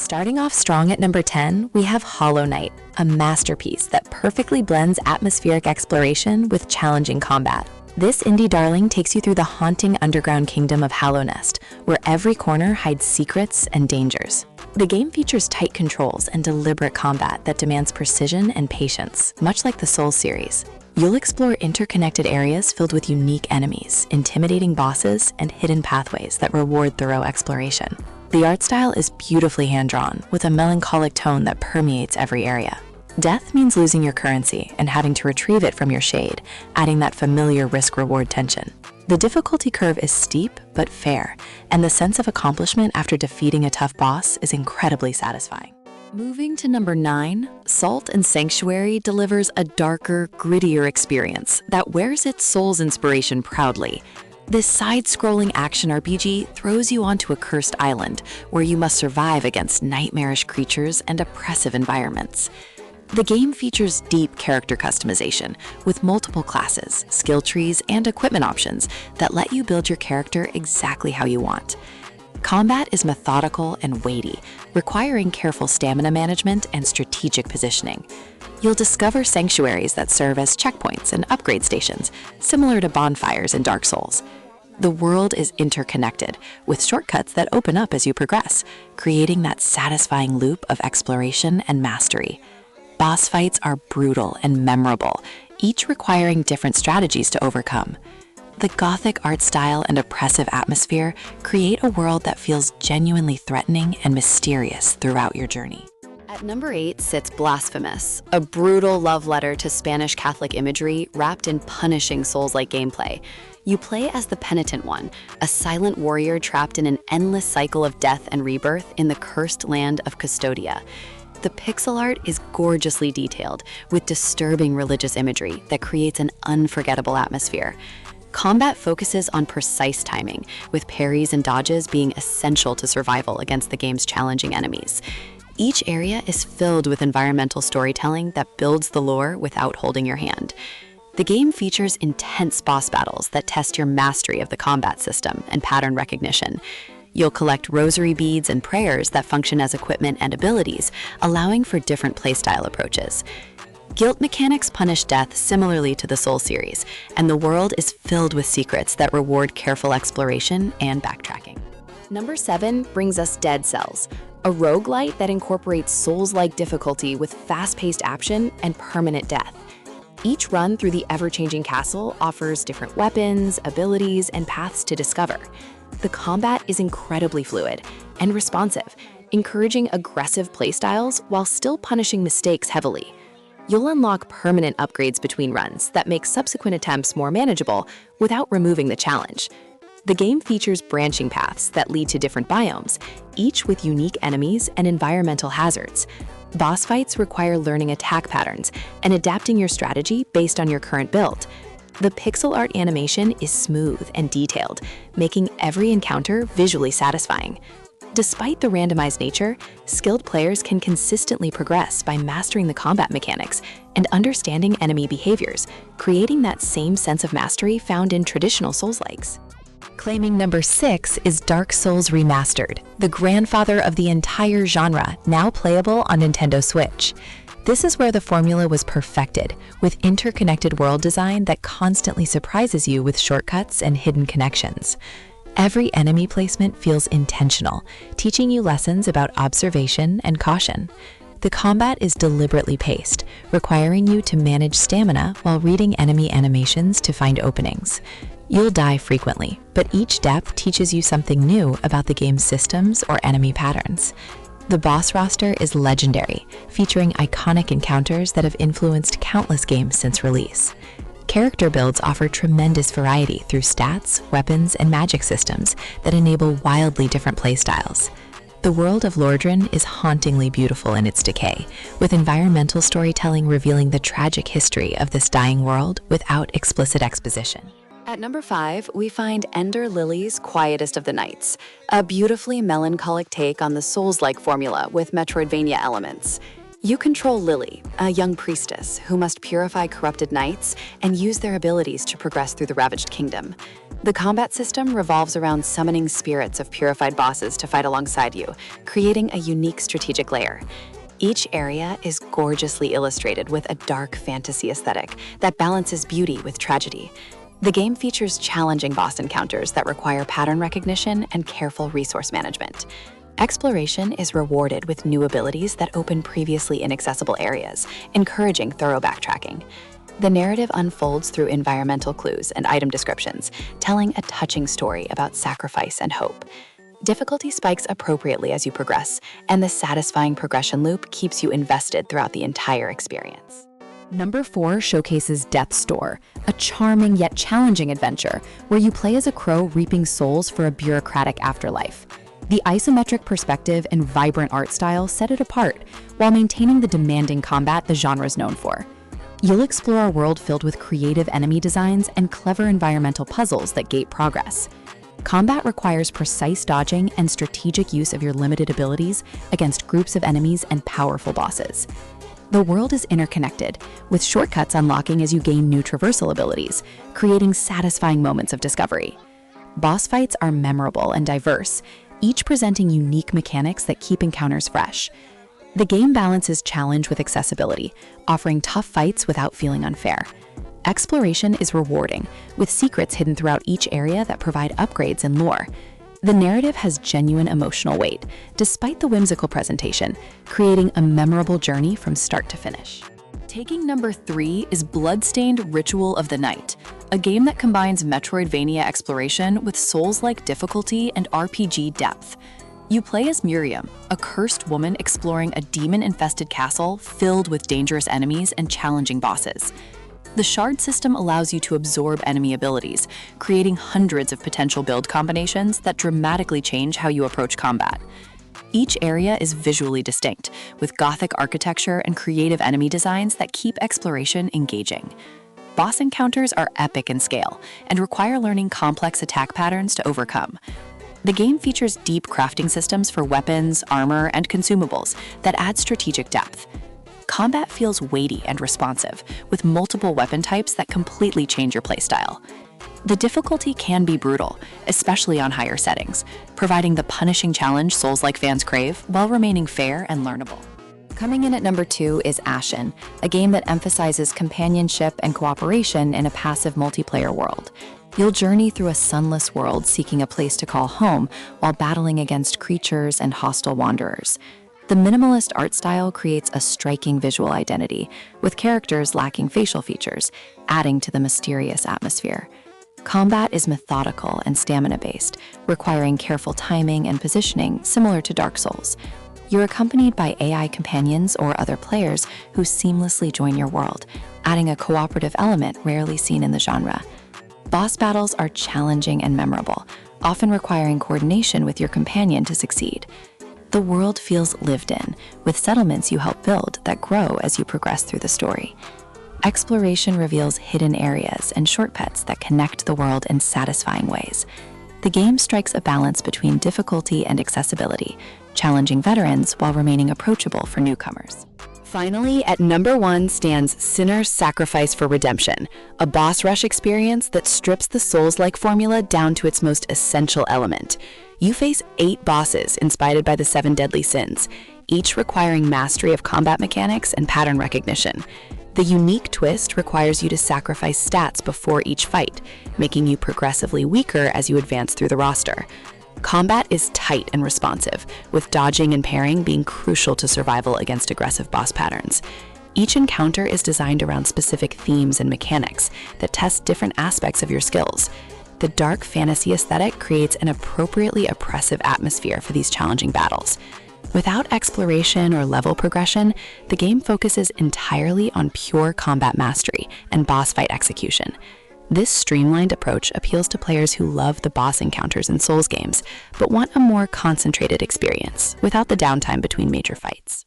Starting off strong at number 10, we have Hollow Knight, a masterpiece that perfectly blends atmospheric exploration with challenging combat. This indie darling takes you through the haunting underground kingdom of Hallownest, where every corner hides secrets and dangers. The game features tight controls and deliberate combat that demands precision and patience, much like the Souls series. You'll explore interconnected areas filled with unique enemies, intimidating bosses, and hidden pathways that reward thorough exploration. The art style is beautifully hand-drawn, with a melancholic tone that permeates every area. Death means losing your currency and having to retrieve it from your shade, adding that familiar risk-reward tension. The difficulty curve is steep but fair, and the sense of accomplishment after defeating a tough boss is incredibly satisfying. Moving to number 9, Salt and Sanctuary delivers a darker, grittier experience that wears its Souls inspiration proudly. This side-scrolling action RPG throws you onto a cursed island where you must survive against nightmarish creatures and oppressive environments. The game features deep character customization with multiple classes, skill trees, and equipment options that let you build your character exactly how you want. Combat is methodical and weighty, requiring careful stamina management and strategic positioning. You'll discover sanctuaries that serve as checkpoints and upgrade stations, similar to bonfires in Dark Souls. The world is interconnected, with shortcuts that open up as you progress, creating that satisfying loop of exploration and mastery. Boss fights are brutal and memorable, each requiring different strategies to overcome. The gothic art style and oppressive atmosphere create a world that feels genuinely threatening and mysterious throughout your journey. At number 8 sits Blasphemous, a brutal love letter to Spanish Catholic imagery wrapped in punishing Souls-like gameplay. You play as the Penitent One, a silent warrior trapped in an endless cycle of death and rebirth in the cursed land of Custodia. The pixel art is gorgeously detailed, with disturbing religious imagery that creates an unforgettable atmosphere. Combat focuses on precise timing, with parries and dodges being essential to survival against the game's challenging enemies. Each area is filled with environmental storytelling that builds the lore without holding your hand. The game features intense boss battles that test your mastery of the combat system and pattern recognition. You'll collect rosary beads and prayers that function as equipment and abilities, allowing for different playstyle approaches. Guilt mechanics punish death similarly to the Souls series, and the world is filled with secrets that reward careful exploration and backtracking. Number 7 brings us Dead Cells, a roguelite that incorporates Souls-like difficulty with fast-paced action and permanent death. Each run through the ever-changing castle offers different weapons, abilities, and paths to discover. The combat is incredibly fluid and responsive, encouraging aggressive playstyles while still punishing mistakes heavily. You'll unlock permanent upgrades between runs that make subsequent attempts more manageable without removing the challenge. The game features branching paths that lead to different biomes, each with unique enemies and environmental hazards. Boss fights require learning attack patterns and adapting your strategy based on your current build. The pixel art animation is smooth and detailed, making every encounter visually satisfying. Despite the randomized nature, skilled players can consistently progress by mastering the combat mechanics and understanding enemy behaviors, creating that same sense of mastery found in traditional Souls-likes. Claiming number 6 is Dark Souls Remastered, the grandfather of the entire genre, now playable on Nintendo Switch. This is where the formula was perfected, with interconnected world design that constantly surprises you with shortcuts and hidden connections. Every enemy placement feels intentional, teaching you lessons about observation and caution. The combat is deliberately paced, requiring you to manage stamina while reading enemy animations to find openings. You'll die frequently, but each death teaches you something new about the game's systems or enemy patterns. The boss roster is legendary, featuring iconic encounters that have influenced countless games since release. Character builds offer tremendous variety through stats, weapons, and magic systems that enable wildly different playstyles. The world of Lordran is hauntingly beautiful in its decay, with environmental storytelling revealing the tragic history of this dying world without explicit exposition. At number 5, we find Ender Lilies' Quietus of the Nights, a beautifully melancholic take on the Souls-like formula with Metroidvania elements. You control Lily, a young priestess who must purify corrupted knights and use their abilities to progress through the ravaged kingdom. The combat system revolves around summoning spirits of purified bosses to fight alongside you, creating a unique strategic layer. Each area is gorgeously illustrated with a dark fantasy aesthetic that balances beauty with tragedy. The game features challenging boss encounters that require pattern recognition and careful resource management. Exploration is rewarded with new abilities that open previously inaccessible areas, encouraging thorough backtracking. The narrative unfolds through environmental clues and item descriptions, telling a touching story about sacrifice and hope. Difficulty spikes appropriately as you progress, and the satisfying progression loop keeps you invested throughout the entire experience. Number 4 showcases Death's Door, a charming yet challenging adventure where you play as a crow reaping souls for a bureaucratic afterlife. The isometric perspective and vibrant art style set it apart, while maintaining the demanding combat the genre is known for. You'll explore a world filled with creative enemy designs and clever environmental puzzles that gate progress. Combat requires precise dodging and strategic use of your limited abilities against groups of enemies and powerful bosses. The world is interconnected, with shortcuts unlocking as you gain new traversal abilities, creating satisfying moments of discovery. Boss fights are memorable and diverse, each presenting unique mechanics that keep encounters fresh. The game balances challenge with accessibility, offering tough fights without feeling unfair. Exploration is rewarding, with secrets hidden throughout each area that provide upgrades and lore. The narrative has genuine emotional weight, despite the whimsical presentation, creating a memorable journey from start to finish. Taking number 3 is Bloodstained Ritual of the Night, a game that combines Metroidvania exploration with Souls-like difficulty and RPG depth. You play as Miriam, a cursed woman exploring a demon-infested castle filled with dangerous enemies and challenging bosses. The shard system allows you to absorb enemy abilities, creating hundreds of potential build combinations that dramatically change how you approach combat. Each area is visually distinct, with Gothic architecture and creative enemy designs that keep exploration engaging. Boss encounters are epic in scale and require learning complex attack patterns to overcome. The game features deep crafting systems for weapons, armor, and consumables that add strategic depth. Combat feels weighty and responsive, with multiple weapon types that completely change your playstyle. The difficulty can be brutal, especially on higher settings, providing the punishing challenge Souls-like fans crave while remaining fair and learnable. Coming in at number 2 is Ashen, a game that emphasizes companionship and cooperation in a passive multiplayer world. You'll journey through a sunless world seeking a place to call home while battling against creatures and hostile wanderers. The minimalist art style creates a striking visual identity, with characters lacking facial features, adding to the mysterious atmosphere. Combat is methodical and stamina-based, requiring careful timing and positioning similar to Dark Souls. You're accompanied by AI companions or other players who seamlessly join your world, adding a cooperative element rarely seen in the genre. Boss battles are challenging and memorable, often requiring coordination with your companion to succeed. The world feels lived in, with settlements you help build that grow as you progress through the story. Exploration reveals hidden areas and shortcuts that connect the world in satisfying ways. The game strikes a balance between difficulty and accessibility, challenging veterans while remaining approachable for newcomers. Finally, at number 1 stands Sinner's Sacrifice for Redemption, a boss rush experience that strips the Souls-like formula down to its most essential element. You face 8 bosses inspired by the 7 deadly sins, each requiring mastery of combat mechanics and pattern recognition. The unique twist requires you to sacrifice stats before each fight, making you progressively weaker as you advance through the roster. Combat is tight and responsive, with dodging and parrying being crucial to survival against aggressive boss patterns. Each encounter is designed around specific themes and mechanics that test different aspects of your skills. The dark fantasy aesthetic creates an appropriately oppressive atmosphere for these challenging battles. Without exploration or level progression, the game focuses entirely on pure combat mastery and boss fight execution. This streamlined approach appeals to players who love the boss encounters in Souls games, but want a more concentrated experience without the downtime between major fights.